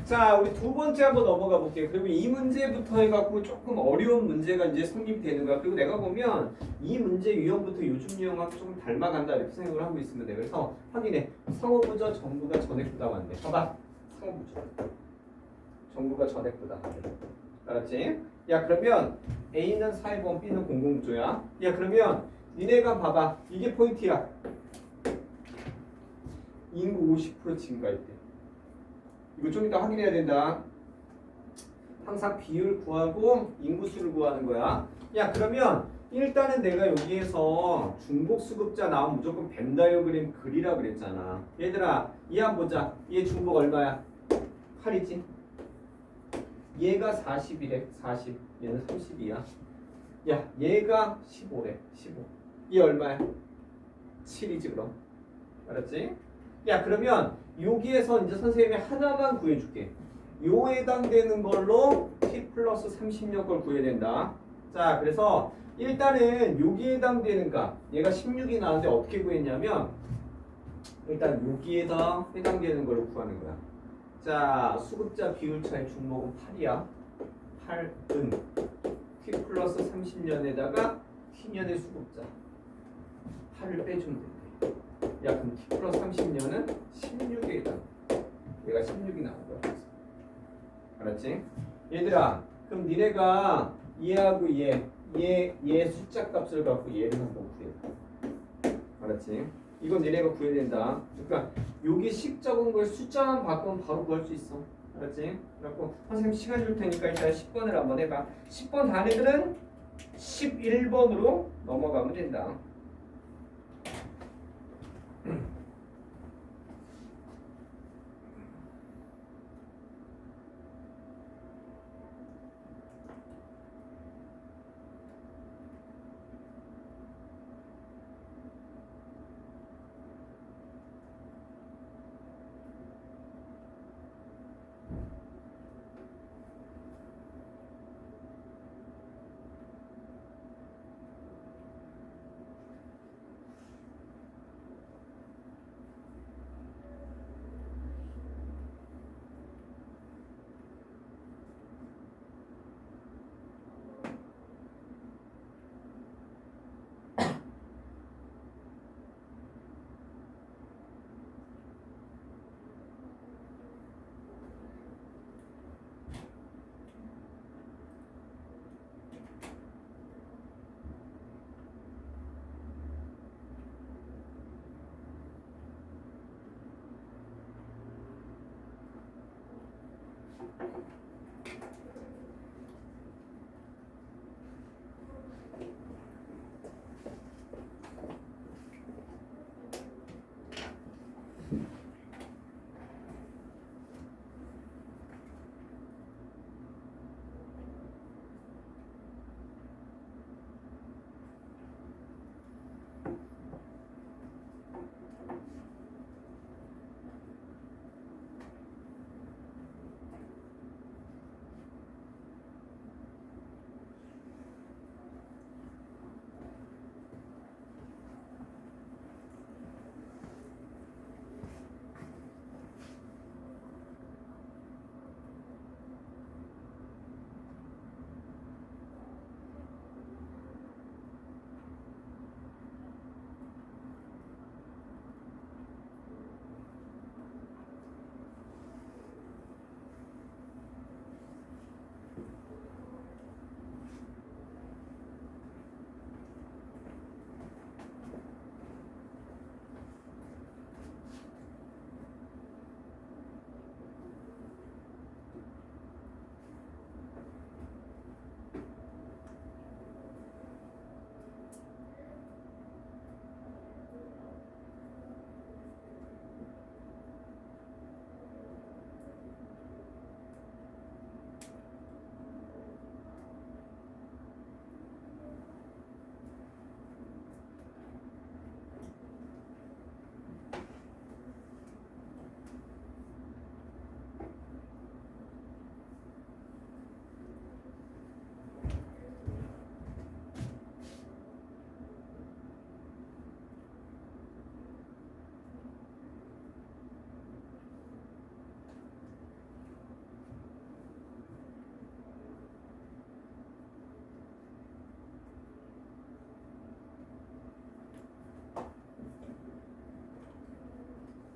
자, 우리 두 번째 한번 넘어가 볼게요. 그리고 이 문제부터 해갖고 조금 어려운 문제가 이제 성립되는 거야. 그리고 내가 보면 이 문제 유형부터 요즘 유형하고 조금 닮아간다 이렇게 생각을 하고 있으면 돼. 그래서 확인해. 상호부저 정부가 전액부담 한대. 봐봐. 상호부저. 정부가 전액부담 한대. 알았지? 야, 그러면 A는 사회보험, B는 공공부조야. 야, 그러면 니네가 봐봐. 이게 포인트야. 인구 50% 증가했대. 이거 좀 이따 확인해야 된다. 항상 비율 구하고 인구수를 구하는 거야. 야, 그러면 일단은 내가 여기에서 중복 수급자 나오면 무조건 벤 다이어그램 그리라 그랬잖아. 얘들아, 얘 한번 보자. 얘 중복 얼마야? 8이지? 얘가 40이래. 40. 얘는 32야. 야, 얘가 15래. 15. 얘 얼마야? 7이지 그럼. 알았지? 야, 그러면 여기에서 이제 선생님이 하나만 구해줄게. 요 해당되는 걸로 t 플러스 30여 걸 구해야 된다. 자, 그래서 일단은 여기에 해당되는 값, 얘가 16이 나왔는데 어떻게 구했냐면 일단 여기에다 해당되는 걸로 구하는 거야. 자, 수급자 비율 차의 중목은 8이야. 8은 t 플러스 30년에다가 t년의 수급자 8을 빼주면 돼. 야, 그럼 t 플러스 30년은 16에 해당. 얘가 16이 나온 거야. 알았지? 얘들아, 그럼 니네가 얘하고 얘 숫자 값을 갖고 얘를 한번 구해. 알았지? 이건 니네가 구해야 된다. 그러니까 여기 식 적은 걸 숫자만 바꾸면 바로 구할 수 있어. 알았지? 그래갖고 선생님 시간 줄 테니까 일단 10번을 한번 해봐. 10번 단 애들은 11번으로 넘어가면 된다.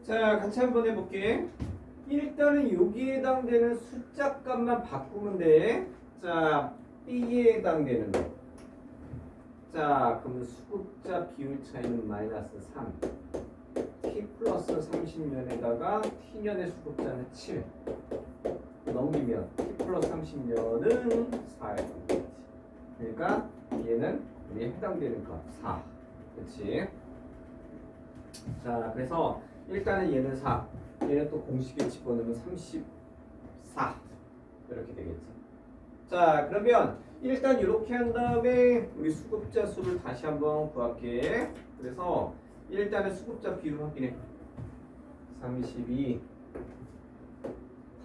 자, 같이 한번 해볼게. 일단은 여기에 해당되는 숫자 값만 바꾸면 돼. 자, B에 해당되는 거. 자, 그럼 수급자 비율 차이는 마이너스 3. T 플러스 30년에다가 T년의 수급자는 7. 넘기면 T 플러스 30년은 4예요. 그러니까 얘는 우리 해당되는 값 4. 그렇지? 자, 그래서 일단은 얘는 4. 얘는 또 공식에 집어넣으면 34. 이렇게 되겠지. 자, 그러면 일단 이렇게 한 다음에 우리 수급자 수를 다시 한번 구할게. 그래서 일단은 수급자 비율 확인해. 32,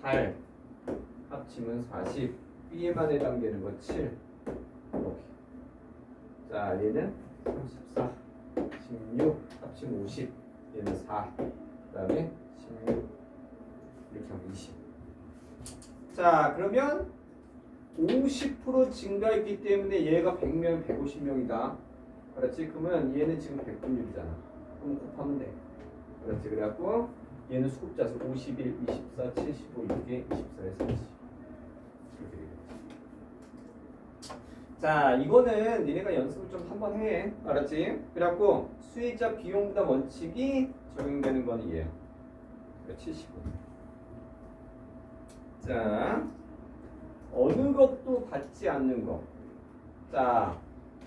8, 합치면 40, B에만 해당되는 거 7. 이렇게. 자, 얘는 34, 16, 합치면 50, 얘는 4, 그 다음에 16, 이렇게 하면 20. 자, 그러면 50% 증가했기 때문에 얘가 100명, 150명이다. 그렇지? 그러면 얘는 지금 100분율이잖아. 그럼 곱하면 돼. 그렇지? 그래갖고 얘는 수급자 수 51, 24, 75, 이게 24에 30. 이렇게 되겠지. 자, 이거는 니네가 연습을 좀 한번 해. 알았지? 그래갖고 수익자 비용 부담 원칙이 적용되는 건 얘야. 75. 자, 어느 것도 받지 않는 거. 자,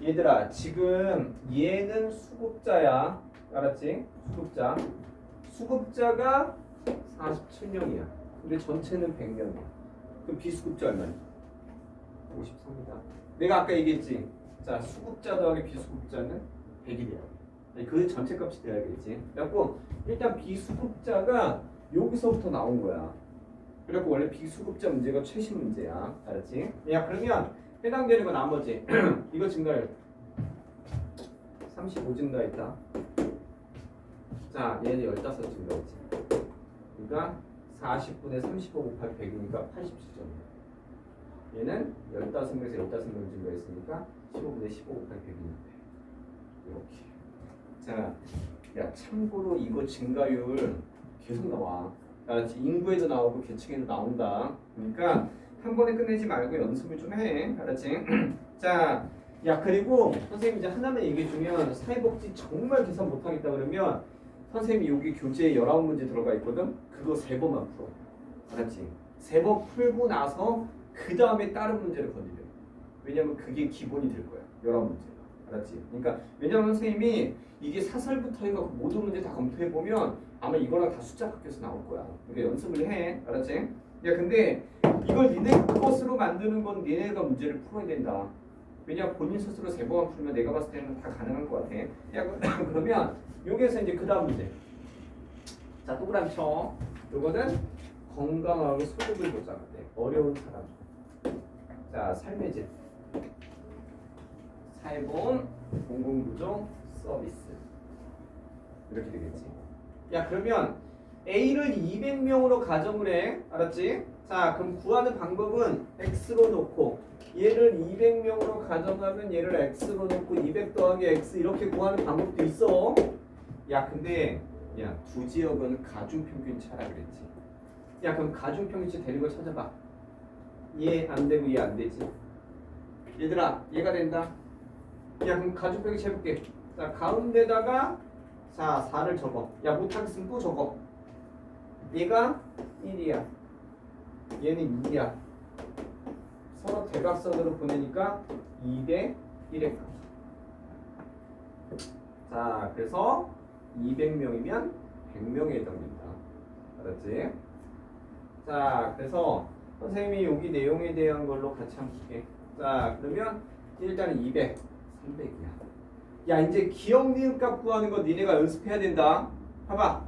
얘들아, 지금 얘는 수급자야. 알았지? 수급자. 수급자가 47명이야. 근데 전체는 100명이야. 그럼 비수급자 얼마니? 53이다. 내가 아까 얘기했지. 자, 수급자 더하기 비수급자는 100이야. 그 전체 값이 돼야겠지. 그래갖고 일단 비수급자가 여기서부터 나온 거야. 그래갖고 원래 비수급자 문제가 최신 문제야. 알았지? 야, 그러면 해당되는 거 나머지 이거 증가율 35 증가했다. 자, 얘는 15 증가했지. 그러니까 40분의 35 곱하기 100이니까 87점이야. 얘는 15명에서 15명 증가했으니까 15분의 15 곱하기 100이니까 이렇게. 자, 야, 참고로 이거 증가율 계속 나와. 알았지? 인구에도 나오고 계층에도 나온다. 그러니까 한 번에 끝내지 말고 연습을 좀 해. 알았지? 자, 야, 그리고 선생님 이제 하나만 얘기해 주면 사회복지 정말 계산 못하겠다 그러면 선생님이 여기 교재에 19문제 들어가 있거든? 그거 3번만 풀어. 알았지? 3번 풀고 나서 그 다음에 다른 문제를 건드려. 왜냐면 그게 기본이 될 거야. 19문제가. 알았지? 그러니까 왜냐면 선생님이 이게 사설부터 해서 모든 문제 다 검토해 보면 아마 이거랑 다 숫자 바뀌어서 나올 거야. 그러니까 연습을 해. 알았지? 야, 근데 이걸 니네 것으로 만드는 건 니네가 문제를 풀어야 된다. 왜냐 본인 스스로 3번만 풀면 내가 봤을 때는 다 가능한 것 같아. 야, 그러면 여기에서 이제 그 다음 문제. 자, 동그라미 쳐. 요거는 건강하고 소득을 보장할 때 어려운 사람. 자, 삶의 질. 사회보험, 공공구조, 서비스. 이렇게 되겠지. 야, 그러면 A를 200명으로 가정을 해. 알았지? 자, 그럼 구하는 방법은 X로 놓고 얘를 200명으로 가정하면 얘를 X로 놓고 200 더하기 X 이렇게 구하는 방법도 있어. 야, 근데 야, 두 지역은 가중평균 차라 그랬지. 야, 그럼 가중평균치 되는 거 찾아봐. 얘 안 되고 얘 안 되지. 얘들아, 얘가 된다. 야, 그럼 가중평균치 해볼게. 자, 가운데다가 자, 4를 적어. 야, 못하겠으면 또 적어. 얘가 1이야. 얘는 2야. 서로 대각선으로 보내니까 2대 1의 값. 자, 그래서 200명이면 100명에 해당된다. 알았지? 자, 그래서 선생님이 여기 내용에 대한 걸로 같이 한번 볼게. 자, 그러면 일단은 200, 300이야. 야, 이제 기억 니은 값 구하는 거 니네가 연습해야 된다. 봐봐.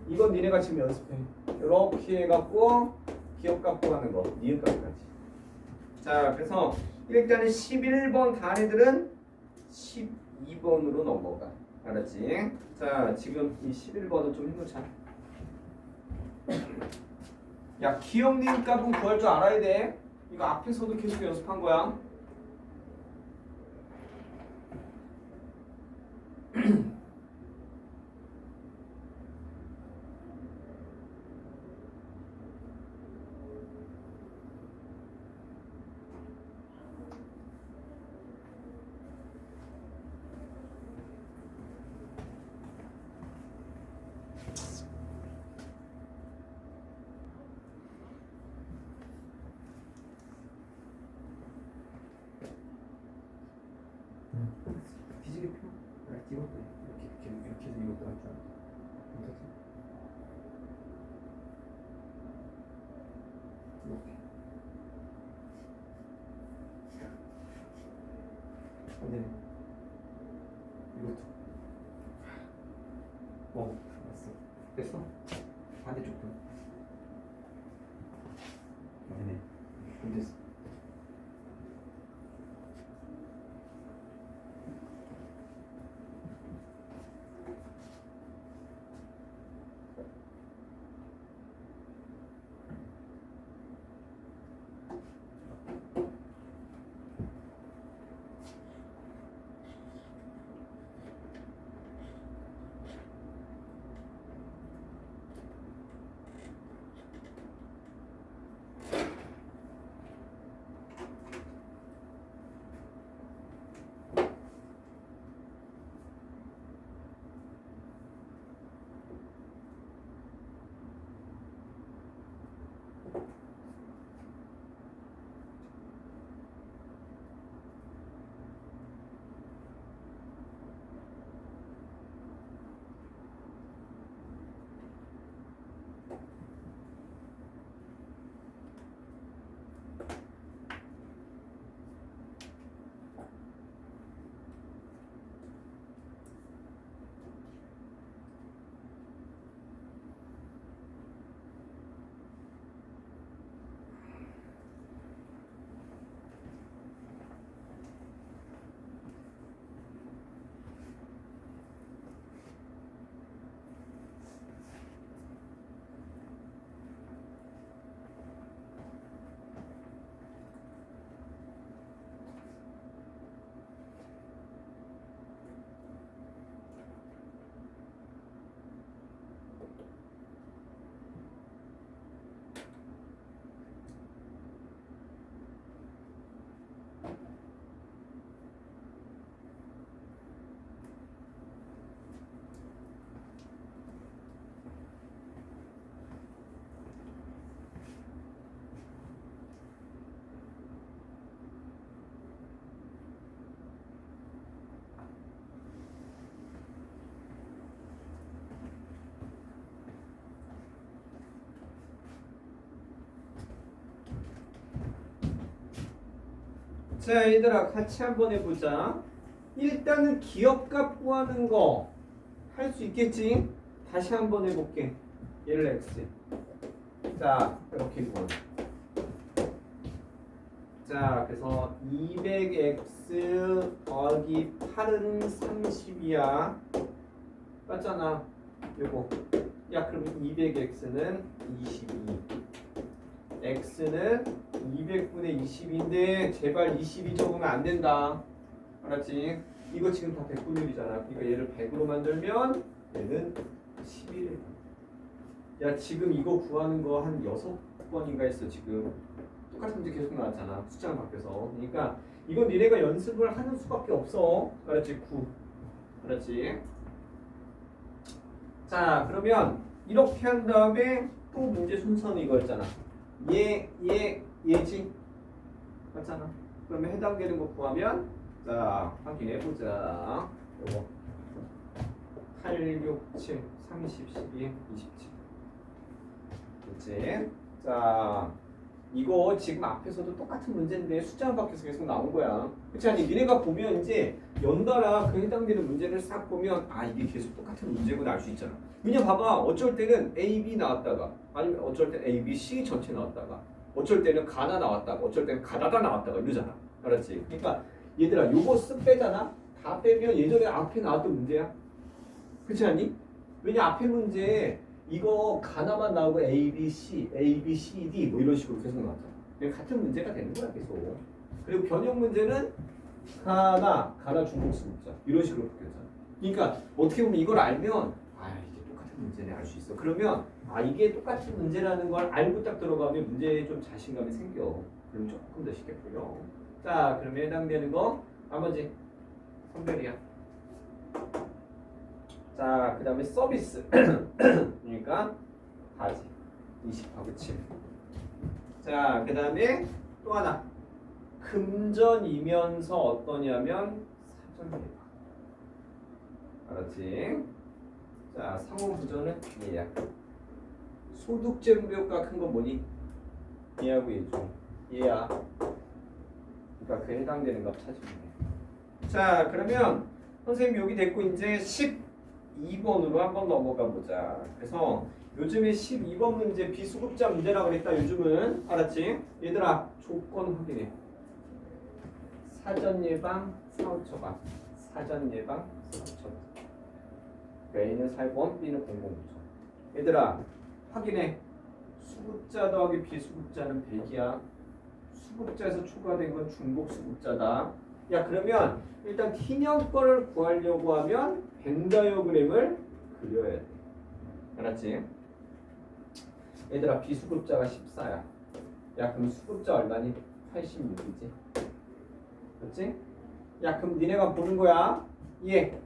이건 니네가 지금 연습해. 이렇게 해갖고 기억 값 구하는 거. 니은 값까지. 자, 그래서 일단은 11번 간 애들은 12번으로 넘어가. 알았지? 자, 지금 이 11번은 좀 해놓자. 야, 기억 니은 값은 구할 줄 알아야 돼. 이거 앞에서도 계속 연습한 거야. 들어갔잖아. 이렇게. 안 되네. 이것도. 됐어. 됐어? 반대쪽도. 안 되네. 안 됐어. 자, 얘들아 같이 한번 해보자. 일단은 기억값 구하는 거 할 수 있겠지? 다시 한번 해볼게. 얘를 x. 자, 이렇게 구하는. 자, 그래서 200x 더하기 8은 30이야. 맞잖아. 요거. 야, 그럼 200x는 22. x는 200분의 20인데 제발 22 적으면 안 된다. 알았지? 이거 지금 다 100분의 1이잖아. 그러니까 얘를 100으로 만들면 얘는 11. 야, 지금 이거 구하는 거 한 6번인가 했어, 지금. 똑같은 문제 계속 나왔잖아. 숫자가 바뀌어서. 그러니까 이건 니네가 연습을 하는 수밖에 없어. 알았지? 9. 알았지? 자, 그러면 이렇게 한 다음에 또 문제 순서는 이거였잖아. 얘지? 맞잖아. 그러면 해당되는 거 구하면 자, 확인해보자. 요거 8, 6, 7, 30, 12, 27 됐지? 자, 이거 지금 앞에서도 똑같은 문제인데 숫자만 바뀌어서 계속 나온 거야. 그렇지 않니? 니네가 보면 이제 연달아 그 해당되는 문제를 싹 보면 아, 이게 계속 똑같은 문제구나 알 수 있잖아. 왜냐 봐봐. 어쩔 때는 A, B 나왔다가 아니면 어쩔 때 A, B, C 전체 나왔다가 어쩔 때는 가나 나왔다가 어쩔 때는 가다가 나왔다가 이러잖아. 알았지? 그러니까 얘들아 요거 쓱 빼잖아. 다 빼면 예전에 앞에 나왔던 문제야. 그렇지 않니? 왜냐 앞에 문제 이거 가나만 나오고 A, B, C, A, B, C, D 뭐 이런 식으로 계속 나왔잖아. 같은 문제가 되는 거야 계속. 그리고 변형 문제는 가나 중복수 묻자 이런 식으로 바뀌었잖아. 그러니까 어떻게 보면 이걸 알면 아 이게 똑같은 문제네 알 수 있어. 그러면 아 이게 똑같은 문제라는 걸 알고 딱 들어가면 문제에 좀 자신감이 생겨. 그럼 조금 더 쉽게 풀려. 자 그러면 해당되는 거 나머지 선별이야. 자, 그 다음에 서비스. 그러니까 바지 20하고 7. 자, 그 다음에 또 하나. 금전이면서 어떠냐면 사전대박. 알았지? 자, 상호부전은 얘야. 소득제곱비율과 큰 건 뭐니? 얘하고 얘죠. 얘야. 그러니까 그 해당되는 값 찾으면 돼. 자, 그러면 선생님 여기 됐고 이제 12번으로 한번 넘어가 보자. 그래서 요즘에 12번 문제 비수급자 문제라고 그랬다. 요즘은 알았지? 얘들아 조건 확인해. 사전 예방, 사후 처방. 사전 예방, 사후 처방. A는 4번, B는 009점. 얘들아 확인해. 수급자 더하기 비수급자는 100이야. 수급자에서 초과된 건 중복 수급자다. 야 그러면 일단 T년권을 구하려고 하면 벤 다이어그램을 그려야 돼. 알았지? 얘들아 비수급자가 14야. 야 그럼 수급자 얼마니? 86이지. 그렇지? 야 그럼 니네가 보는 거야. 예.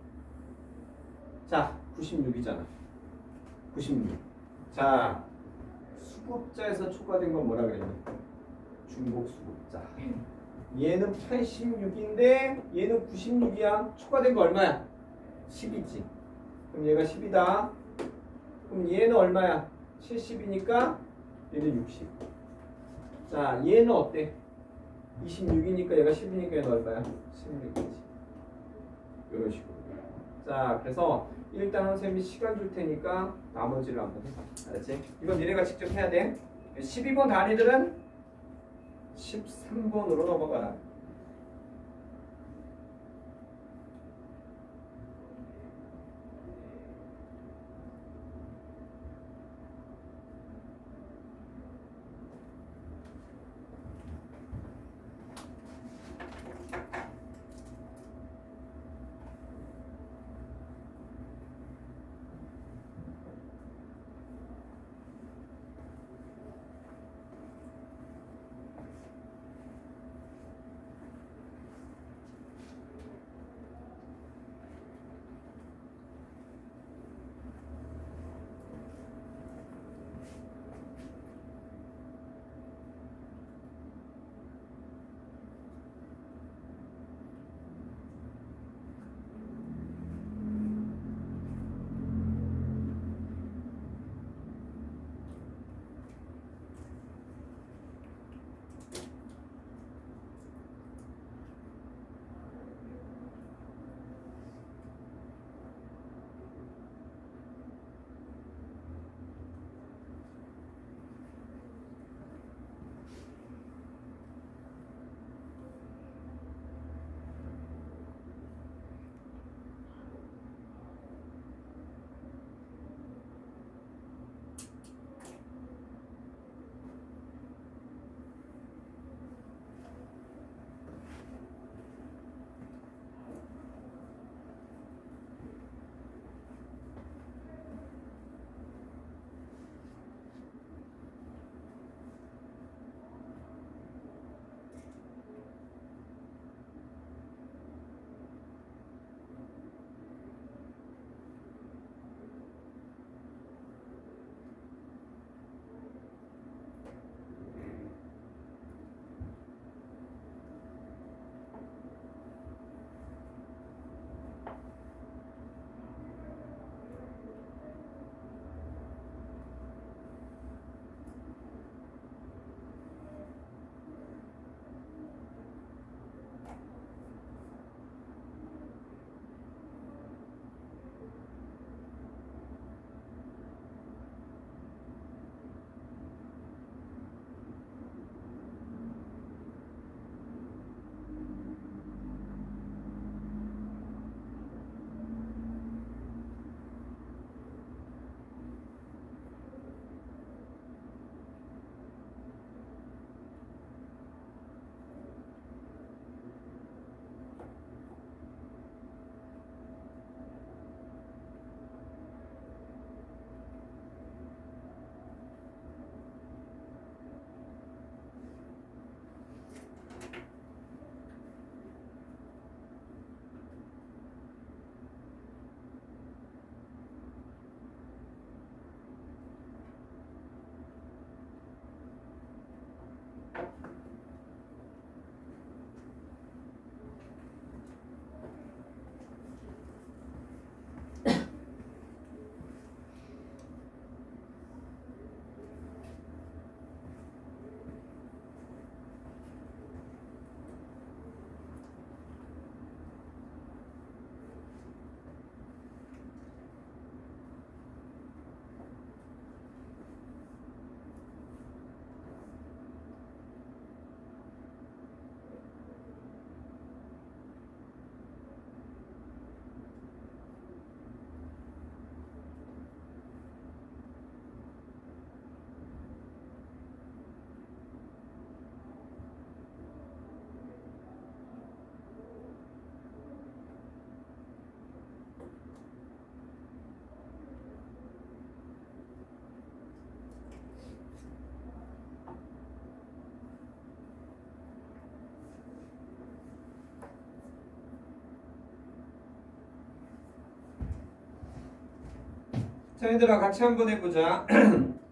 자 96이잖아. 96. 자 수급자에서 초과된 건 뭐라 그랬니? 중복 수급자. 얘는 86인데 얘는 96이야. 초과된 거 얼마야? 10이지. 그럼 얘가 10이다. 그럼 얘는 얼마야? 70이니까 얘는 60. 자 얘는 어때? 26이니까 얘가 10이니까 얘는 얼마야? 16이지. 이런 식으로. 자 그래서 일단 선생님이 시간 줄 테니까 나머지를 한번 해봐. 알았지? 이건 니네가 직접 해야 돼. 12번 단위들은 13번으로 넘어가라. 자, 얘들아 같이 한번 해보자.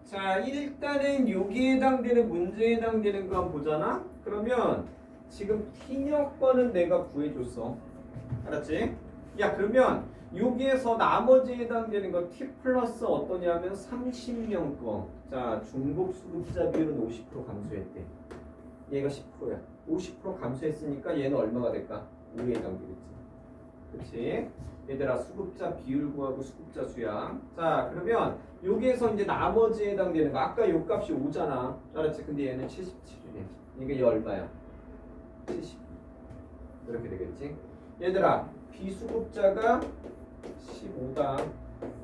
자, 일단은 여기에 해당되는 문제에 해당되는 거 한번 보잖아. 그러면 지금 T여건은 내가 구해줬어. 알았지? 야, 그러면 여기에서 나머지에 해당되는 거 T 플러스 어떠냐면 30명 거. 자, 중복 수급자 비율은 50% 감소했대. 얘가 10%야. 50% 감소했으니까 얘는 얼마가 될까? 5에 해당되겠지. 그렇지? 얘들아 수급자 비율 구하고 수급자 수량. 자, 그러면 여기에서 이제 나머지에 해당되는 거 아까 요 값이 5잖아. 알았지? 근데 얘는 77이네. 이게 얘 얼마야? 70. 이렇게 되겠지? 얘들아 비수급자가 15다.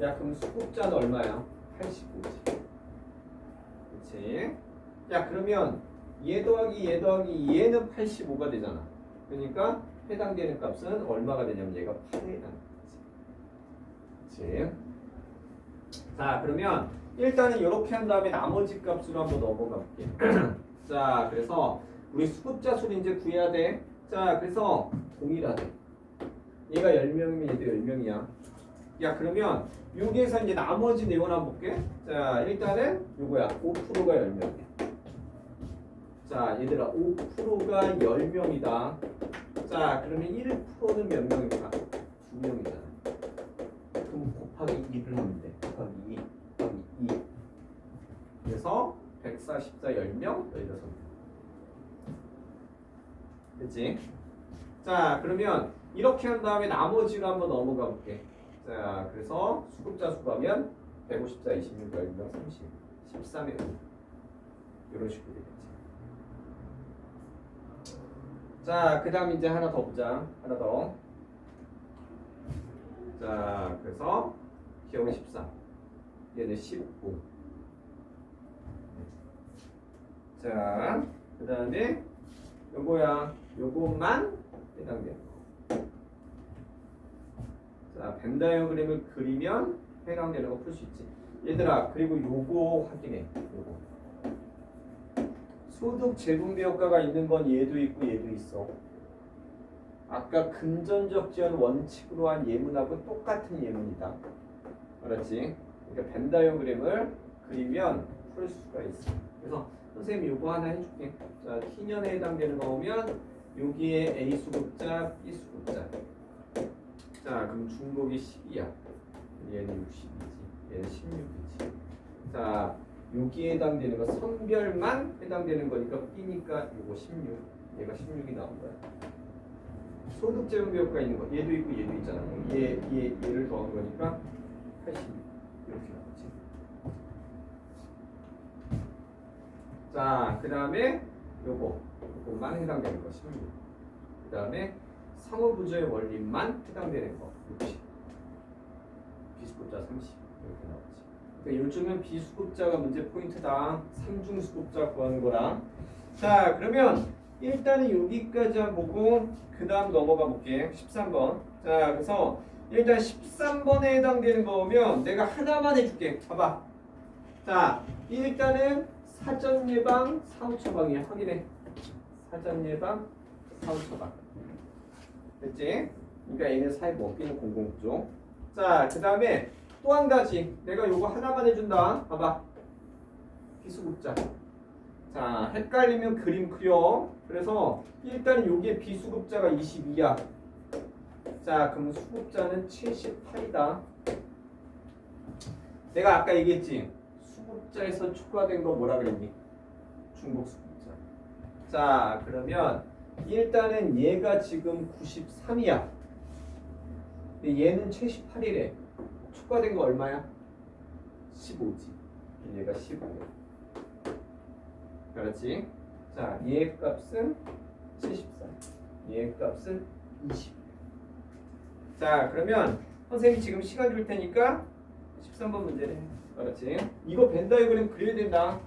야, 그럼 수급자는 얼마야? 85지. 그렇지? 야, 그러면 얘 더하기 얘는 85가 되잖아. 그러니까 해당되는 값은 얼마가 되냐면 얘가 8에 해당되지. 그치? 자, 그러면 일단은 이렇게 한 다음에 나머지 값으로 한번 넘어가 볼게. 자, 그래서 우리 수급자 수를 이제 구해야 돼. 자, 그래서 동일하대. 얘가 10명이면 얘도 10명이야. 야, 그러면 여기에서 이제 나머지 내용 한번 볼게. 자, 일단은 요거야. 5%가 10명이야. 자, 얘들아 5%가 10명이다. 자, 그러면 1%는 몇 명일까? 2명이잖아. 그럼 곱하기 2를 하면 돼. 곱하기 2. 곱하기 2. 그래서 144 10명, 16명. 됐지? 자, 그러면 이렇게 한 다음에 나머지로 한번 넘어가 볼게. 자, 그래서 수급자 수 구하면 154, 26, 10명, 30, 13명. 이런 식으로 되겠지. 자, 그 다음 이제 하나 더 보자. 하나 더. 자, 그래서 기억은 14. 얘는 15. 자, 그 다음에 요거야. 요것만 해당되는 거. 자, 벤 다이어그램을 그리면 해당되는 거 풀 수 있지. 얘들아, 그리고 요거 확인해. 요거. 소득 재분배 효과가 있는 건 얘도 있고 얘도 있어. 아까 금전적 지원 원칙으로 한 예문하고 똑같은 예문이다. 알았지? 그러니까 벤 다이어그램을 그리면 풀 수가 있어. 그래서 선생님이 요거 하나 해줄게. 자, T년에 해당되는 거 오면 여기에 A 수급자, B 수급자. 자, 그럼 중복이 10이야. 얘는 60이지. 얘는 16이지. 자, 여기에 해당되는 거 선별만 해당되는 거니까 B니까 요거 16. 얘가 16이 나온 거야. 소득 재분배 효과 있는 거 얘도 있고 얘도 있잖아. 얘를 더한 거니까 80 이렇게 나오지. 자, 그 다음에 요것만 해당되는 거 16. 그 다음에 상호부조의 원리만 해당되는 거 60. 비수급자 30 이렇게 나오지. 그러니까 요즘은 비수급자가 문제 포인트다. 삼중수급자 구하는 거랑. 자, 그러면 일단은 여기까지 한번 보고 그 다음 넘어가 볼게. 13번. 자, 그래서 일단 13번에 해당되는 거면 내가 하나만 해줄게. 봐봐. 자, 일단은 사전 예방, 사후 처방이야. 확인해. 사전 예방, 사후 처방. 됐지? 그러니까 얘는 사회 먹기는 공공구조. 자, 그 다음에 또 한 가지. 내가 요거 하나만 해준다. 봐봐. 비수급자. 자, 헷갈리면 그림 그려. 그래서 일단은 여기에 비수급자가 22야. 자, 그럼 수급자는 78이다. 내가 아까 얘기했지. 수급자에서 추가된 거 뭐라 그랬니? 중복 수급자. 자, 그러면 일단은 얘가 지금 93이야. 근데 얘는 78이래. 추가된 거 얼마야? 15지. 얘가 15야. 그렇지? 자, 얘 값은 74. 얘 값은 20. 자, 그러면 선생님이 지금 시간 줄 테니까 13번 문제네. 그렇지? 이거 벤 다이어그램 그려야 된다.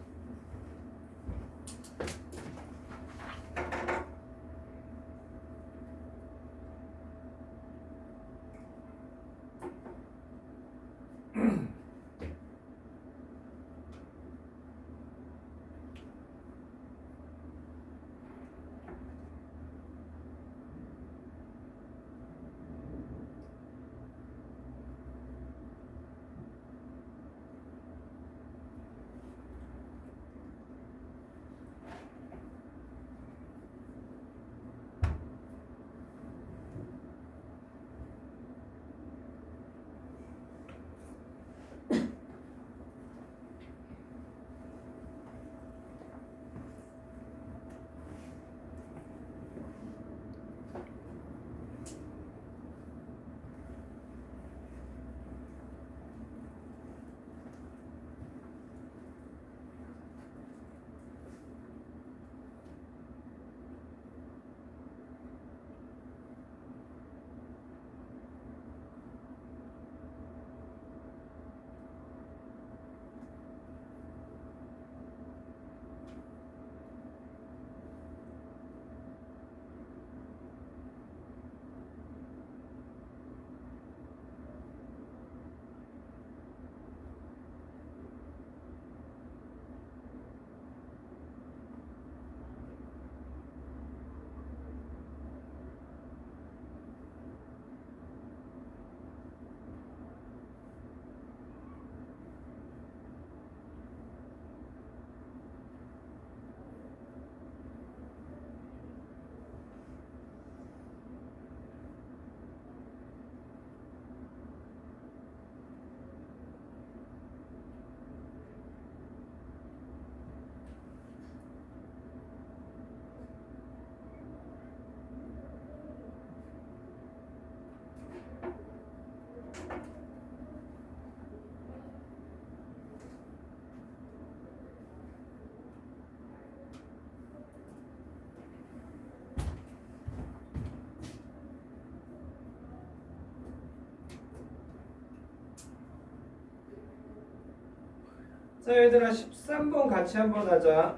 자, 얘들아 13번 같이 한번 하자.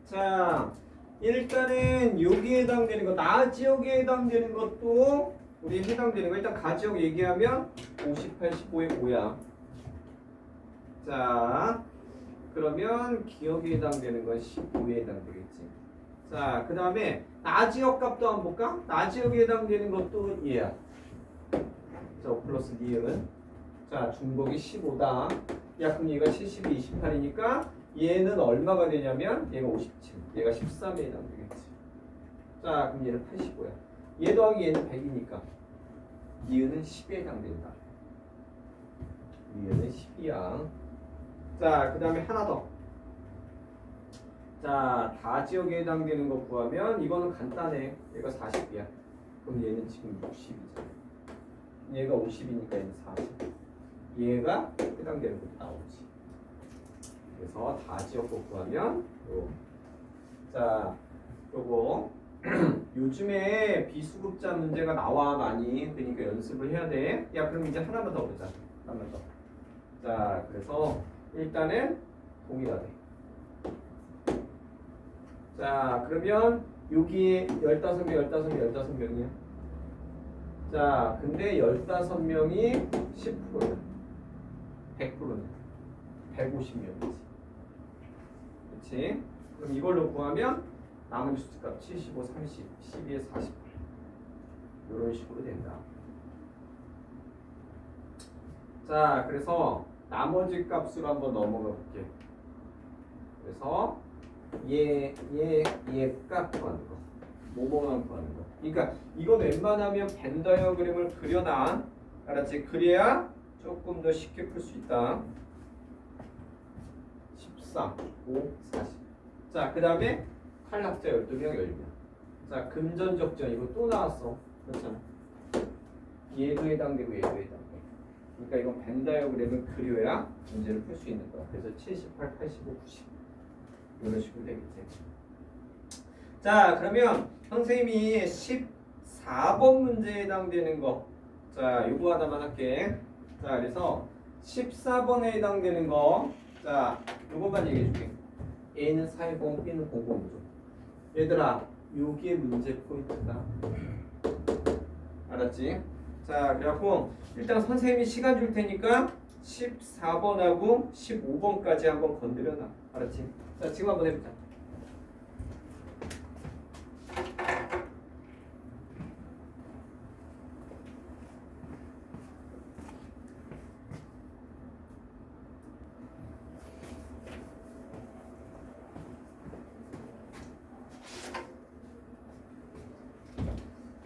자, 일단은 여기에 해당되는 거, 나지역에 해당되는 것도 우리 해당되는 거 일단 가지역 얘기하면 58, 15의 5야. 자, 그러면 기억에 해당되는 건 15에 해당되겠지. 자, 그 다음에 나지역 값도 한번 볼까? 나지역에 해당되는 것도 얘야. 자, 5 플러스 니은. 자, 중복이 15다. 야, 그럼 얘가 72, 28이니까 얘는 얼마가 되냐면 얘가 57, 얘가 13에 해당되겠지. 자, 그럼 얘는 85야. 얘 더하기 얘는 100이니까 니은은 10에 해당된다. 니은은 10이야. 자, 그 다음에 하나 더. 자, 다지역에 해당되는 거 구하면 이거는 간단해. 얘가 40이야. 그럼 얘는 지금 60이잖아. 얘가 50이니까 얘는 40. 얘가 해당되는 것도 나오지. 그래서 다지역거 구하면 자, 요거 요즘에 비수급자 문제가 나와 많이. 그러니까 연습을 해야 돼. 야, 그럼 이제 하나만 더 보자. 하나만 더. 자, 그래서 일단은 동일하대. 자, 그러면 여기에 15명, 15명, 15명이야. 자, 근데 15명이 10%야. 100%는 150명이지. 그렇지? 그럼 이걸로 구하면 나머지 수값 75, 30, 12에 48 이런 식으로 된다. 자, 그래서 나머지 값으로 한번 넘어가 볼게. 그래서 얘 값 구하는 거, 뭐뭐만 구하는 거. 그러니까 이건 웬만하면 벤 다이어그램을 그려놔. 알았지? 그래야 조금 더 쉽게 풀 수 있다. 13, 5, 40. 자, 그 다음에 탈락자 12명, 10명. 자, 금전적전 이거 또 나왔어. 그렇잖아. 얘도 해당되고 얘도 해당돼. 그러니까 이건 벤 다이어그램을 그려야 문제를 풀 수 있는 거야. 그래서 78, 85, 90 이런 식으로 되겠지. 자, 그러면 선생님이 14번 문제에 해당되는 거. 자, 요거 하나만 할게. 자, 그래서 14번에 해당되는 거. 자, 요것만 얘기해 줄게. A는 410, B는 00이죠. 얘들아, 요게 문제 포인트다. 알았지? 자, 그래갖고 일단 선생님이 시간 줄 테니까 14번하고 15번까지 한번 건드려놔. 알았지? 자, 지금 한번 해보자.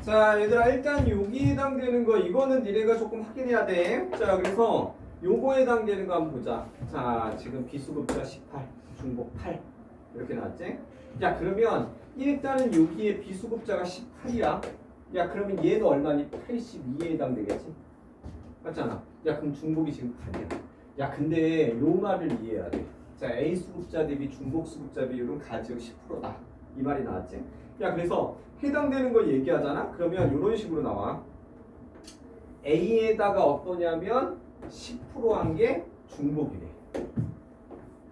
자, 얘들아, 일단 여기에 해당되는 거 이거는 니네가 조금 확인해야 돼. 자, 그래서 요거에 해당되는 거 한번 보자. 자, 지금 비수급자 18, 중복 8 이렇게 나왔지? 야, 그러면 일단은 여기에 비수급자가 18이야. 야, 그러면 얘는 얼마니? 82에 해당되겠지? 맞잖아. 야, 그럼 중복이 지금 8이야. 야, 근데 요 말을 이해해야 돼. 자, A 수급자 대비 중복 수급자 비율은 가지역 10%다. 이 말이 나왔지? 야, 그래서 해당되는 걸 얘기하잖아? 그러면 이런 식으로 나와. A에다가 어떠냐면 10%한 게 중복이래.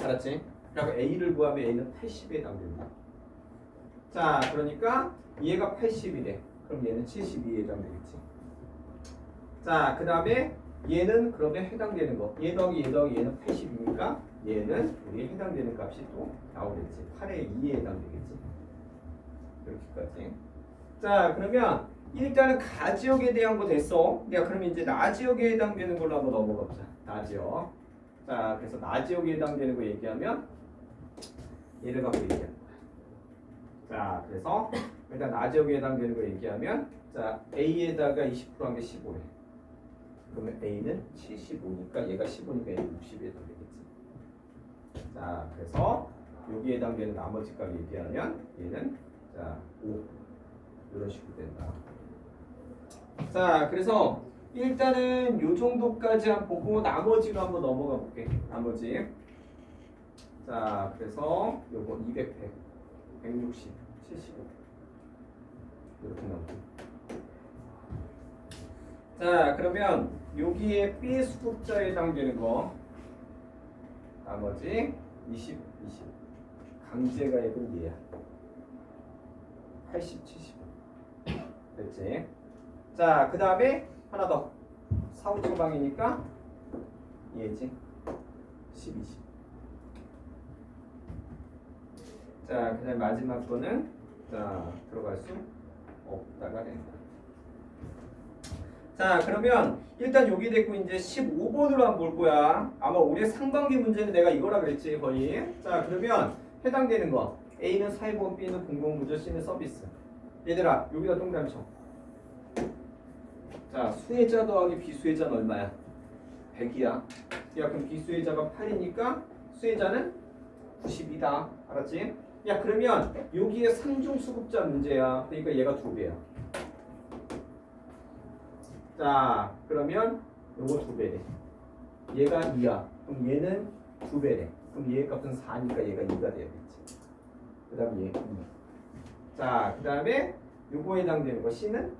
알았지? 그리고 A를 구하면 A는 80에 해당된다. 자, 그러니까 얘가 80이래. 그럼 얘는 72에 해당되겠지. 자, 그 다음에 얘는 그러면 해당되는 거. 얘 더하기 얘는 80이니까 얘는 우리 해당되는 값이 또 나오겠지. 8에 2에 해당되겠지. 이렇게까지. 자, 그러면 일단은 가지역에 대한 거 됐어. 야, 그럼 이제 나지역에 해당되는 걸로 한번 넘어가 보자. 나지역. 자, 그래서 나지역에 해당되는 거 얘기하면 얘를 갖고 얘기하는 거야. 자, 그래서 일단 나지역에 해당되는 거 얘기하면 자, A에다가 20%한 게 15래. 그러면 A는 75니까 얘가 15니까 얘는 60에 해당되겠지. 자, 그래서 여기에 해당되는 나머지 값 얘기하면 얘는 자, 5 이런 식으로 된다. 자, 그래서 일단은 요 정도까지 한번 보고 나머지로 한번 넘어가 볼게. 나머지. 자, 그래서 요거 200, 100, 160, 75 이렇게 나오고. 자, 그러면 여기에 B 수급자에 해당되는 거. 나머지 20, 20. 강제가액은 얘야. 80, 70. 됐지? 자, 그 다음에 하나 더. 사후 처방이니까 얘지. 10, 20. 자, 그 다음에 마지막 거는 자, 들어갈 수 없다가 된다. 자, 그러면 일단 여기 됐고 이제 15번으로 한번 볼 거야. 아마 올해 상반기 문제는 내가 이거라 그랬지 거의. 자, 그러면 해당되는 거 A는 사회보험, B는 공공부조, C는 서비스. 얘들아 여기다 동그라미 쳐. 자, 수혜자 더하기 비수혜자는 얼마야? 100이야. 야, 그럼 비수혜자가 8이니까 수혜자는 92다. 알았지? 야, 그러면 여기에 상중수급자 문제야. 그러니까 얘가 2배야. 자, 그러면 요거 2배래. 얘가 2야. 그럼 얘는 2배래. 그럼 얘의 값은 4니까 얘가 2가 돼야겠지. 그 다음 얘 2. 자, 그 다음에 요거에 해당되는 거 C는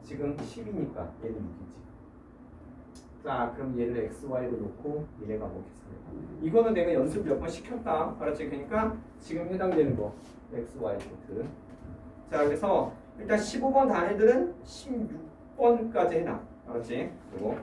지금 10이니까 얘는 6이지. 자, 그럼 얘를 XY로 놓고 얘네가 뭐 계산해. 이거는 내가 연습 몇 번 시켰다. 알았지? 그러니까 지금 해당되는 거 XY 코트. 자, 그래서 일단 15번 단 애들은 16번까지 해놔. 알았지? 그리고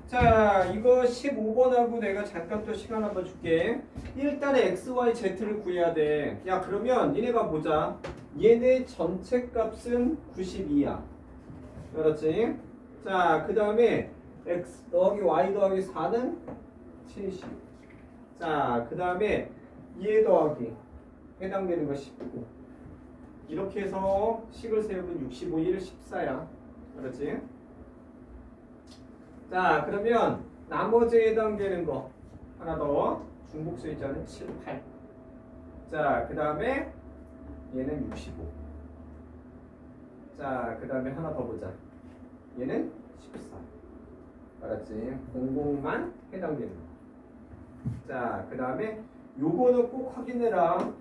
자, 이거 15번하고 내가 잠깐 또 시간 한번 줄게. 일단은 x, y, z를 구해야 돼. 야, 그러면 니네가 보자. 얘네 전체 값은 92야. 그렇지? 자, 그 다음에 x 더하기 y 더하기 4는 70. 자, 그 다음에 얘 더하기 해당되는 거 19. 이렇게 해서 식을 세우면 65, 1, 14야. 그렇지? 자, 그러면 나머지에 해당되는 거 하나 더. 중복수의자는 7, 8. 자, 그 다음에 얘는 65. 자, 그 다음에 하나 더 보자. 얘는 14. 알았지? 00만 해당되는 거. 자, 그 다음에 요거는 꼭 확인해라.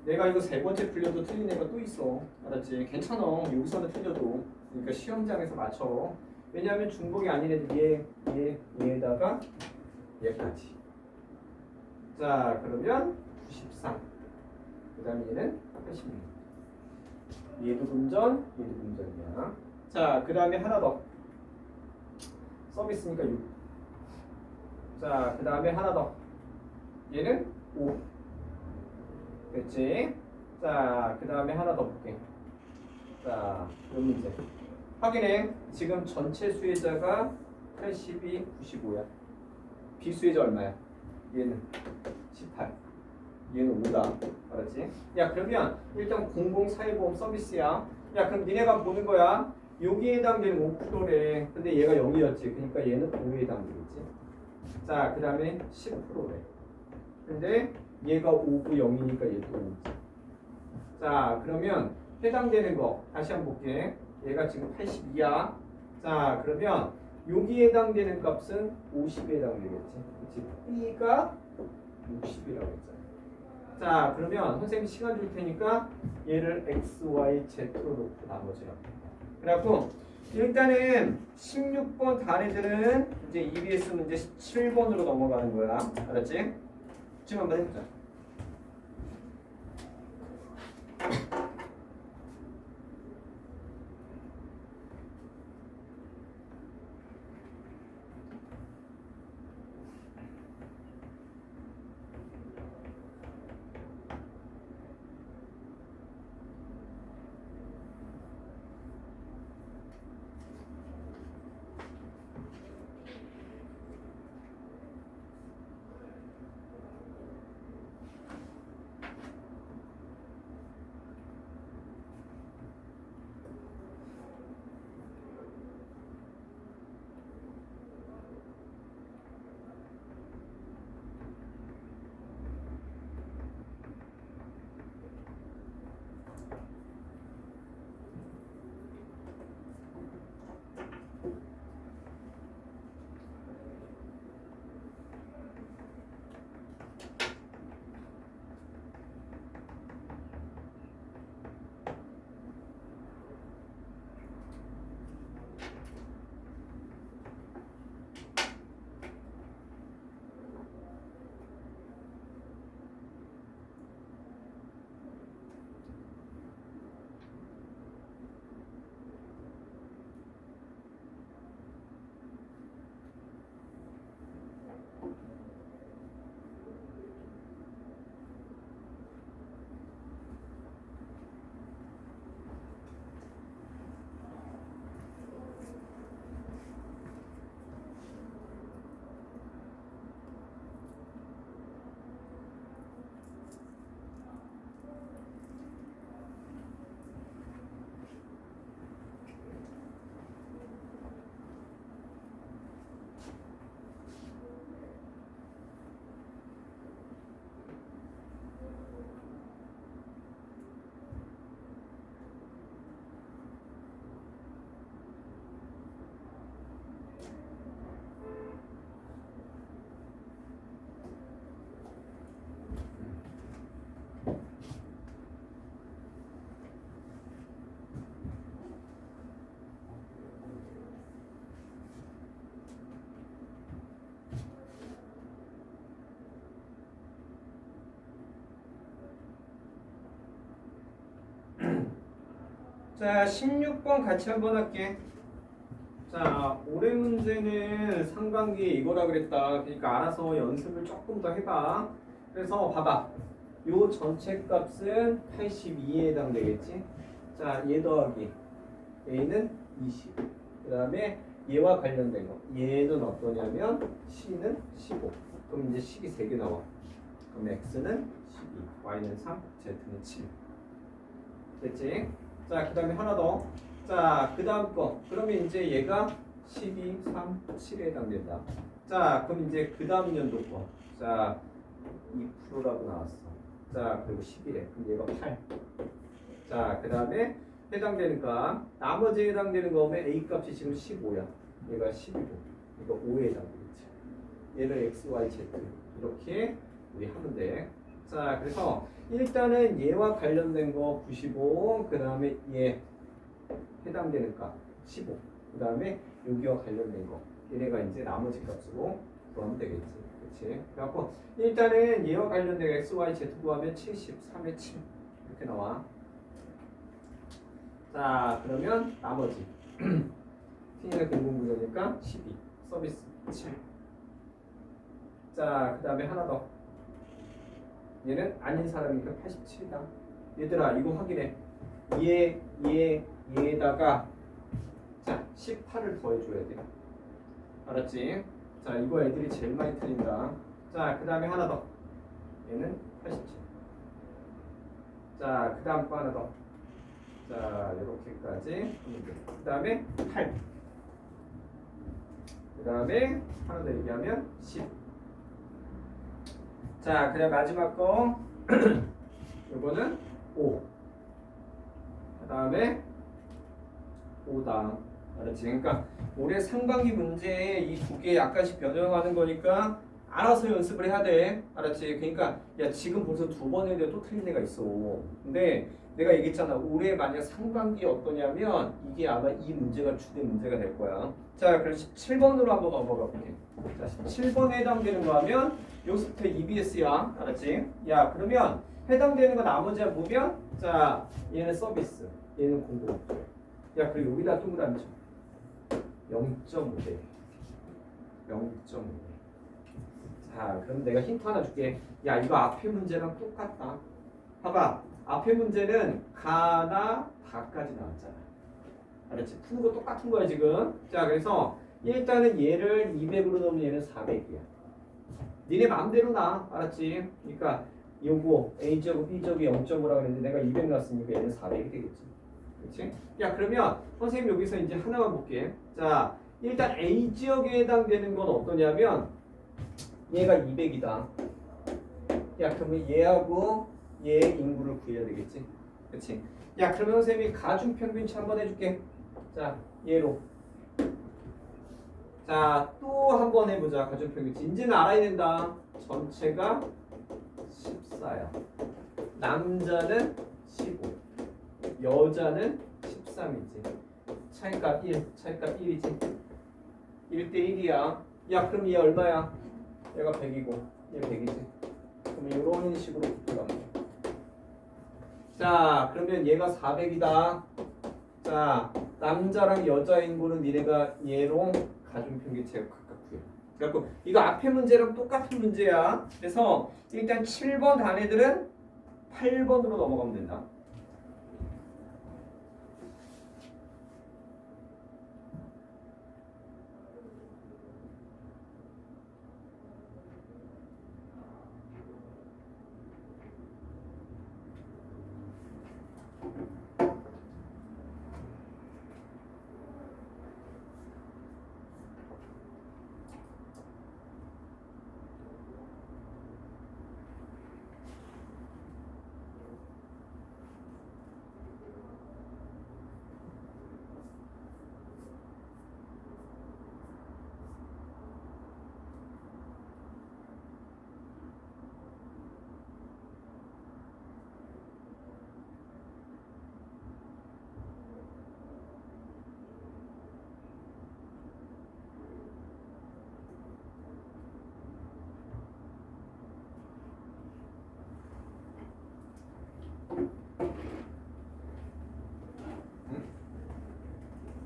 내가 이거 세 번째 풀려도 틀린 애가 또 있어. 알았지? 괜찮아. 여기서는 틀려도. 그러니까 시험장에서 맞춰. 왜냐하면 중복이 아닌 애들 얘에다가 얘까지. 자, 그러면 93. 그 다음에 얘는 86. 얘도 금전, 얘도 금전이야. 자, 그 다음에 하나 더. 서비스니까 6. 자, 그 다음에 하나 더. 얘는 5. 됐지? 자, 그 다음에 하나 더 볼게. 자, 요 문제. 확인해. 지금 전체 수혜자가 82, 95야. 비수혜자 얼마야? 얘는 18. 얘는 5다. 알았지? 야, 그러면 일단 공공사회보험 서비스야. 야, 그럼 니네가 보는 거야. 여기에 해당되는 5%래. 근데 얘가 0이었지. 그러니까 얘는 5에 해당되겠지. 자, 그 다음에 10%래. 근데 얘가 5고 0이니까 얘도 5지. 자, 그러면 해당되는 거 다시 한번 볼게. 얘가 지금 82야. 자, 그러면 여기에 해당되는 값은 50에 해당되겠지. 그치? B가 60이라고 했잖아. 자, 그러면 선생님이 시간 줄 테니까 얘를 X, Y, Z로 놓고 나머지야. 그래갖고 일단은 16번 단애들은 이제 EBS 문제 17번으로 넘어가는 거야. 알았지? 지금 한번 해보자. 자, 16번 같이 한번 할게. 자, 자, 올해 문제는 상반기에 이거라 그랬다. 그러니까 알아서 연습을 조금 더 해봐. 그래서 봐봐. 요 전체 값은 82에 해당되겠지. 자, 얘 더하기 A는 20. 그 다음에 얘와 관련된 거. 얘는 어떠냐면 C는 15. 그럼 이제 식이 3개 나와. 그럼 X는 12, Y는 3, Z는 7. 됐지? 자, 그 다음에 하나 더. 자, 그 다음 거. 그러면 이제 얘가 12, 3, 7에 해당된다. 자, 그럼 이제 그 다음 연도 거. 자, 2%라고 나왔어. 자, 그리고 11에. 그럼 얘가 8. 자, 그 다음에 해당되는 값. 나머지 해당되는 거면 A 값이 지금 15야. 얘가 12고. 이거 5에 해당되겠지. 얘를 X, Y, Z. 이렇게 우리 하면 돼. 자, 그래서 일단은 얘와 관련된 거 95. 그 다음에 얘 해당되는 값 15. 그 다음에 여기와 관련된 거. 얘네가 이제 나머지 값으로 구하면 되겠지. 그렇지? 그래갖고 일단은 얘와 관련된 X, Y, Z 구하면 73에 7 이렇게 나와. 자, 그러면 나머지 T는 공공구조니까 12 서비스 7. 자, 그 다음에 하나 더. 얘는 아닌 사람이니까 87이다. 얘들아 이거 확인해. 얘에다가 자 18을 더해줘야 돼. 알았지? 자, 이거 애들이 제일 많이 틀린다. 자, 그 다음에 하나 더. 얘는 87. 자, 그 다음 거 하나 더. 자, 이렇게까지. 그 다음에 8. 그 다음에 하나 더 얘기하면 10. 자, 그 다음 마지막 거. 요거는 5. 그 다음에 5다. 알았지? 그러니까 올해 상반기 문제에 이 두 개 약간씩 변형하는 거니까 알아서 연습을 해야 돼. 알았지? 그러니까 야 지금 벌써 두 번 했는데 또 틀린 애가 있어. 근데 내가 얘기했잖아. 올해 만약 상반기 어떠냐면 이게 아마 이 문제가 주된 문제가 될 거야. 자, 그래서 17번으로 한번 넘어가 볼게. 자, 17번에 해당되는 거 하면 요스트 EBS야. 알았지? 야, 그러면 해당되는 거 나머지 보면 자, 얘는 서비스, 얘는 공급. 야, 그리고 여기다 동그라미 쳐. 0.5대 0.5대. 자, 그럼 내가 힌트 하나 줄게. 야, 이거 앞에 문제랑 똑같다. 봐봐. 앞에 문제는 가나 다까지 나왔잖아. 알았지? 푸는 거 똑같은 거야 지금. 자, 그래서 일단은 얘를 200으로 넣으면 얘는 400이야. 니네 마음대로 나. 알았지? 그러니까 요거 A제곱 B제곱이 0.5라고 했는데 내가 200 넣었으니까 얘는 400이 되겠지. 그렇지? 야, 그러면 선생님 여기서 이제 하나만 볼게. 자, 일단 A지역에 해당되는 건 어떠냐면 얘가 200이다. 야, 그러면 얘하고 얘 인구를 구해야 되겠지. 그렇지? 야, 그러면 선생님이 가중평균치 한번 해줄게. 자, 얘로. 자, 또 한번 해보자. 가중평균치. 이제는 알아야 된다. 전체가 14야. 남자는 15. 여자는 13이지. 차이값 1. 차이값 1이지. 1대 1이야. 야, 그럼 얘 얼마야? 얘가 100이고 얘 100이지. 그럼 이런 식으로 붙어가면 돼. 자, 그러면 얘가 400이다. 자, 남자랑 여자 인구는 니네가 얘로 가중평균치가 각각 구해. 그래갖고 이거 앞에 문제랑 똑같은 문제야. 그래서 일단 7번 단 애들은 8번으로 넘어가면 된다.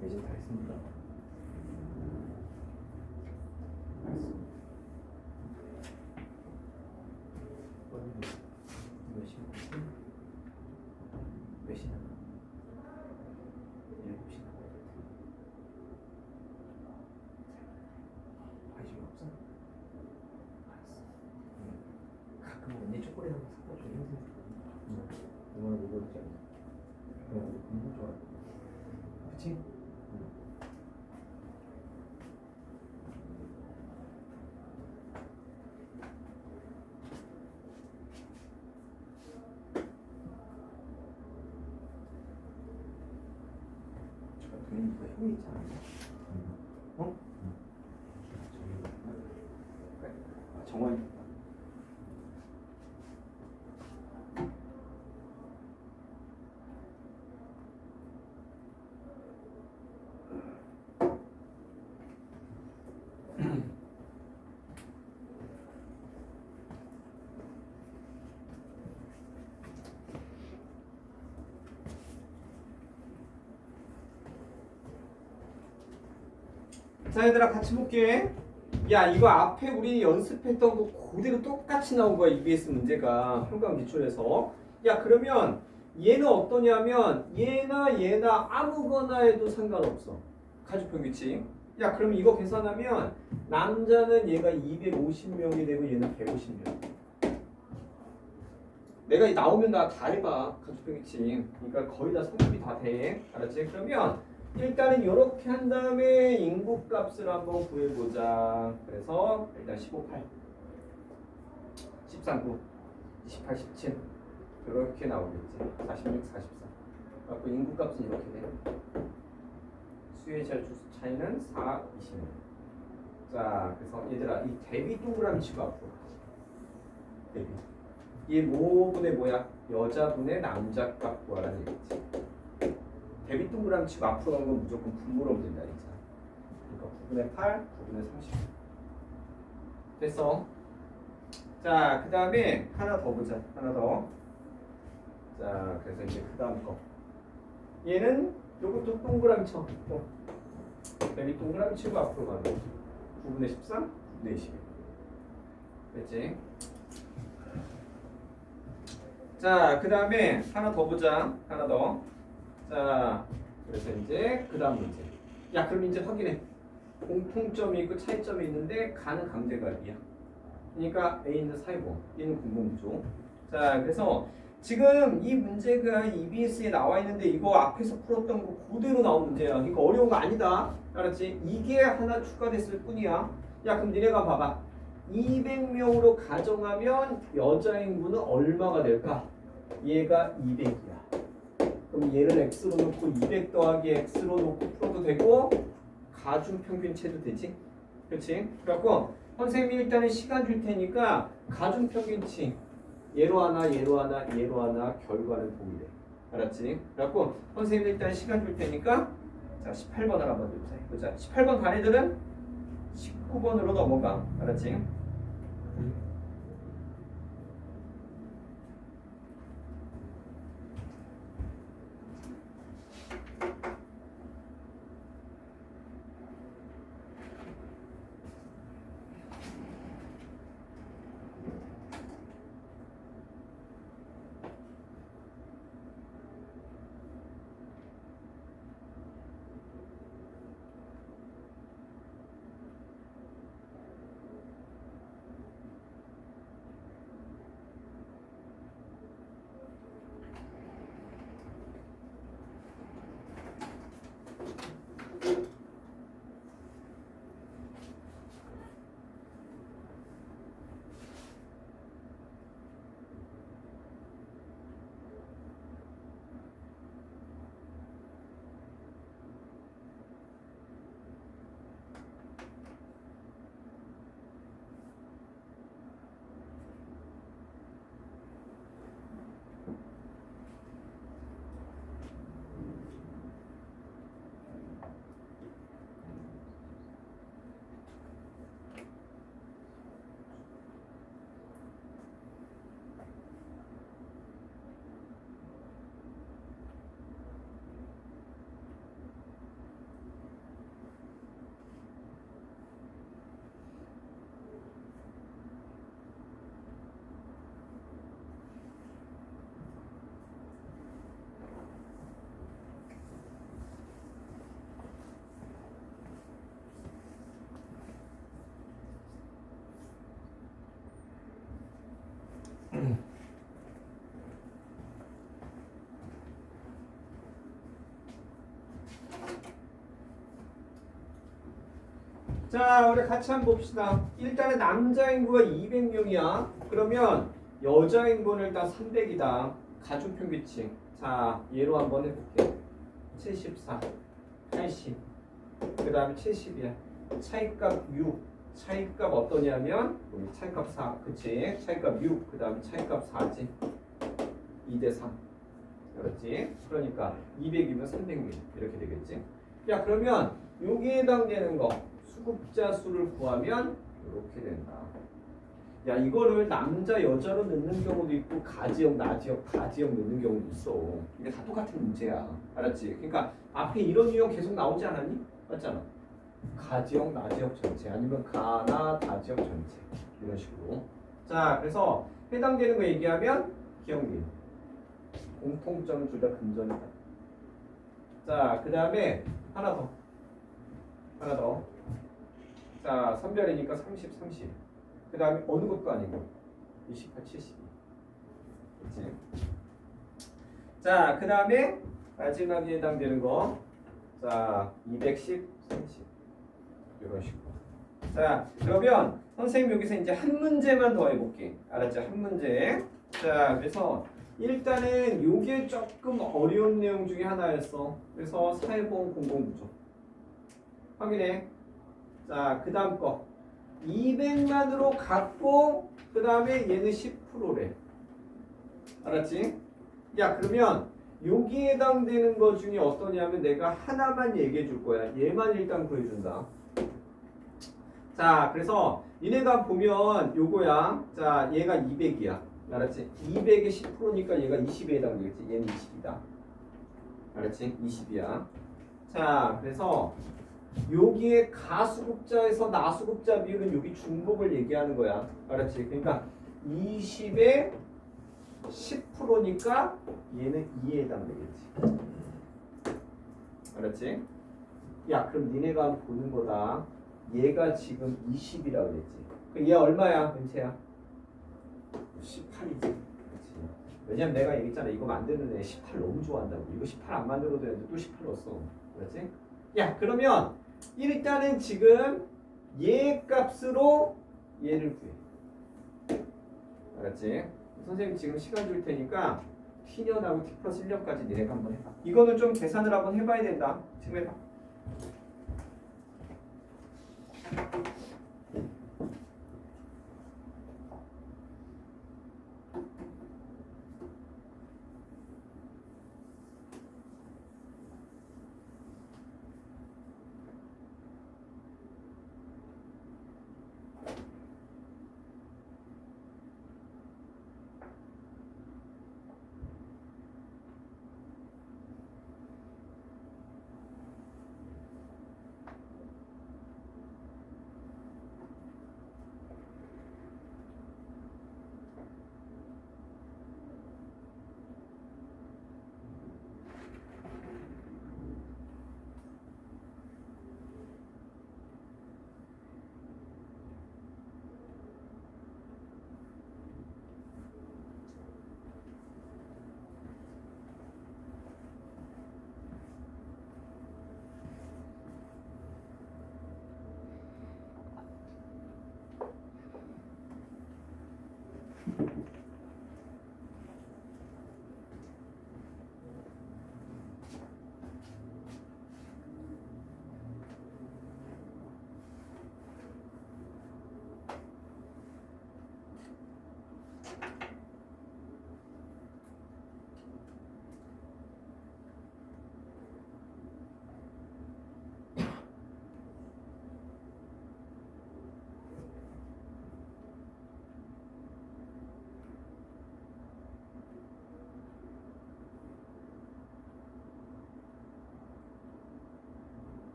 매진 다 했습니다. 한번 섞어줘. 이거는 이거 있지 않나? 공부 좋아. 그치? 그림도 힘이 있잖아. 어? 그래. 아, 정원이. 자 얘들아 같이 볼게. 야 이거 앞에 우리 연습했던 거 그대로 똑같이 나온 거야 EBS 문제가 평가원 기출에서. 야 그러면 얘는 어떠냐면 얘나 아무거나 해도 상관없어. 가주평균치. 야 그럼 이거 계산하면 남자는 얘가 250명이 되고 얘는 150명. 내가 나오면 나 다 해봐 가주평균치. 그러니까 거의 다 성립이 다 돼. 알았지? 그러면 일단은 이렇게 한 다음에 인구값을 한번 구해보자. 그래서 일단 15, 8, 13, 9, 28, 17 이렇게 나오겠지. 46, 44. 그래서 인구값은 이렇게 돼. 수혜자 주수 차이는 4, 20. 자, 그래서 얘들아 이 대비 동그라미 치고 앞으로. 대비. 이 5분의 뭐야? 여자분의 남자값 구하라는 얘기지. 대비 동그라미 치고 앞으로 가는 건 무조건 분모로 하면 된다 이제. 그러니까 9분의 8, 9분의 30. 됐어. 자, 그 다음에 하나 더 보자. 하나 더. 자, 그래서 이제 그 다음 거. 얘는 요것도 동그라미 쳐. 대비 동그라미 치고 앞으로 가는 거. 9분의 13, 9분의 21. 됐지? 자, 그 다음에 하나 더 보자. 하나 더. 자, 그래서 이제 그 다음 문제. 야, 그럼 이제 확인해. 공통점이 있고 차이점이 있는데 가는 강제각이야. 그러니까 A는 사이고 B는 공공부조. 자, 그래서 지금 이 문제가 EBS에 나와 있는데 이거 앞에서 풀었던 거 그대로 나온 문제야. 그러니까 어려운 거 아니다. 알았지? 이게 하나 추가됐을 뿐이야. 야, 그럼 니네가 봐봐. 200명으로 가정하면 여자 인구는 얼마가 될까? 얘가 200이야. 그럼 얘를 x로 놓고 200 더하기 x로 놓고 풀어도 되고 가중평균체도 되지? 그렇지? 그래갖고 선생님이 일단은 시간 줄 테니까 가중평균치 얘로 하나 얘로 하나 얘로 하나 결과를 동일해. 알았지? 그래갖고 선생님이 일단 시간 줄 테니까 자 18번을 한번 해보자. 18번 간 애들은 19번으로 넘어가. 알았지? 자, 우리 같이 한번 봅시다. 일단은 남자 인구가 200명이야. 그러면 여자 인구는 일단 300이다. 가중평균치. 자, 얘로 한번 해볼게. 74, 80, 그 다음에 70이야. 차이값 6. 차이값 어떠냐면 여기 차이값 4. 그치? 차이값 6. 그 다음에 차이값 4지. 2대 3. 그렇지? 그러니까 200이면 300명. 이렇게 되겠지? 야, 그러면 여기에 해당되는 거. 수급자 수를 구하면 이렇게 된다. 야, 이거를 남자 여자로 넣는 경우도 있고 가지역, 나지역, 다지역 넣는 경우도 있어. 이게 다 똑같은 문제야. 알았지? 그러니까 앞에 이런 유형 계속 나오지 않았니? 맞잖아. 가지역, 나지역 전체 아니면 가나 다지역 전체 이런 식으로. 자, 그래서 해당되는 거 얘기하면 기억님 공통점 둘 다 금전이다. 자, 그 다음에 하나 더. 자, 선별이니까 30, 30. 그 다음에 어느 것도 아니고 28, 72. 그렇지? 자, 그 다음에 마지막에 해당되는 거. 자, 210, 30. 이런 식으로. 자, 그러면 선생님 여기서 이제 한 문제만 더 해볼게. 알았죠? 한 문제. 자, 그래서 일단은 요게 조금 어려운 내용 중에 하나였어. 그래서 사회보험 공공부조. 확인해. 자, 그 다음 거 200만으로 갖고 그 다음에 얘는 10%래. 알았지? 야, 그러면 여기에 해당되는 거 중에 어떠냐면 내가 하나만 얘기해 줄 거야. 얘만 일단 구해준다. 자, 그래서 얘네가 보면 요거야. 자, 얘가 200이야. 알았지? 200에 10%니까 얘가 20에 해당되겠지. 얘는 20이다. 알았지? 20이야. 자, 그래서 여기에 가수급자에서 나수급자 비율은 여기 중복을 얘기하는 거야. 알았지? 그러니까 20에 10%니까 얘는 2에 해당되겠지. 알았지? 야, 그럼 니네가 보는 거다. 얘가 지금 20이라 그랬지. 얘 얼마야, 은채야? 18이지. 그렇지. 왜냐면 내가 얘기했잖아. 이거 만드는 애 18 너무 좋아한다고. 이거 18 안 만들어도 되는데 또 18 넣었어. 그렇지? 야, 그러면 일단은 지금 얘 값으로 얘를 구해. 알았지? 선생님 지금 시간 줄 테니까 T년하고 T 플러스 1년까지 니네가 한번 해봐. 이거는 좀 계산을 한번 해봐야 된다. 지금 해봐.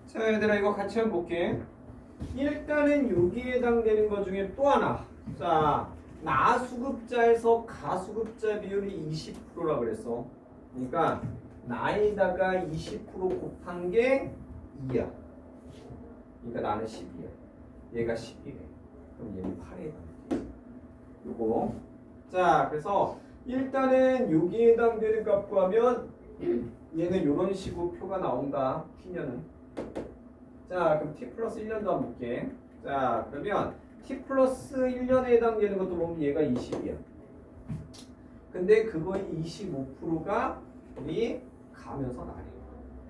자, 얘들아 이거 같이 한번 볼게. 일단은 여기에 해당되는 것 중에 또 하나. 자, 나수급자에서 가수급자 비율이 20%라 그랬어. 그러니까 나에다가 20% 곱한 게 2야. 그러니까 나는 10이야. 얘가 10이래. 그럼 얘는 8에 해당돼. 요거. 자, 그래서 일단은 여기에 해당되는 값 구하면 얘는 이런 식으로 표가 나온다. t년은. 자, 그럼 t 플러스 1년도 한번 볼게. 자, 그러면 t 플러스 1년에 해당되는 것도 보면 얘가 20이야. 근데 그거의 25%가 우리 가면서 나래요.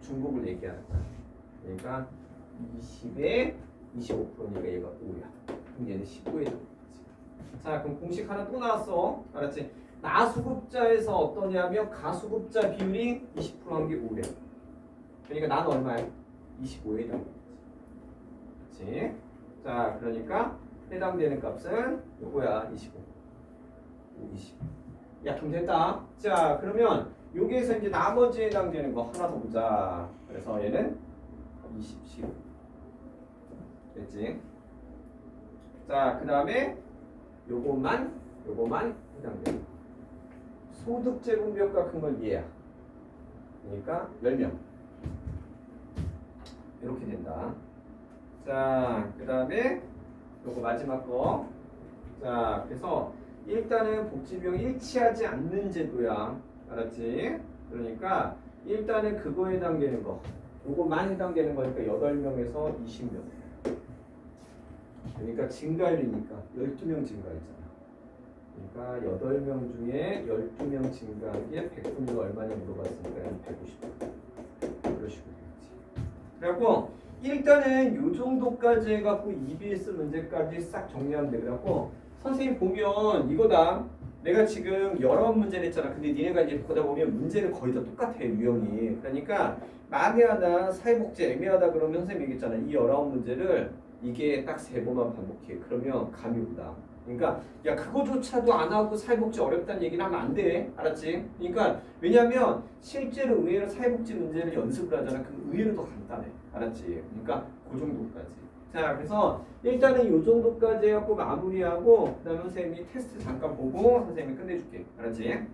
중복을 얘기하는 거야. 그러니까 20에 25%니까 얘가 5야. 그럼 얘는 15에 해당되지. 자, 그럼 공식 하나 또 나왔어. 알았지? 나수급자에서 어떠냐면 가수급자 비율이 20%한 게 5래. 그러니까 나는 얼마야? 25에 해당되지. 그렇지? 자, 그러니까 해당되는 값은 요거야. 25. 20. 야, 그럼 됐다. 자, 그러면 여기에서 이제 나머지 해당되는 거 하나 더 보자. 그래서 얘는 27. 됐지? 자, 그 다음에 요것만 해당되는 거. 소득 제곱비율과 큰 건 얘야. 그러니까 10명. 이렇게 된다. 자, 그 다음에 요거 마지막 거. 자, 그래서 일단은 복지비용 일치하지 않는 제도야. 알았지? 그러니까 일단은 그거에 해당되는 거. 요거만 해당되는 거니까 8명에서 20명. 그러니까 증가율이니까 12명 증가했잖아. 그러니까 8명 중에 12명 증가한 게 100분위가 얼마냐 물어봤으니까 150. 그런 식으로 되겠지. 그래갖고 일단은 요 정도까지 해갖고 EBS 문제까지 싹 정리하면 돼. 그래갖고 선생님 보면 이거다. 내가 지금 여러 문제 냈잖아. 근데 니네가 이제 보다 보면 문제는 거의 다 똑같아. 유형이. 그러니까 애매하다, 사회복지 애매하다 그러면 선생님 얘기했잖아. 이 19문제를 이게 딱 3번만 반복해. 그러면 감이 온다. 그러니까 야 그거조차도 안 하고 사회복지 어렵다는 얘기는 하면 안 돼. 알았지? 그러니까 왜냐면 실제로 의외로 사회복지 문제를 연습을 하잖아. 그럼 의외로 더 간단해. 알았지? 그러니까 그 정도까지. 자, 그래서 일단은 요 정도까지 해갖고 마무리하고 그다음에 선생님이 테스트 잠깐 보고 선생님이 끝내줄게. 알았지?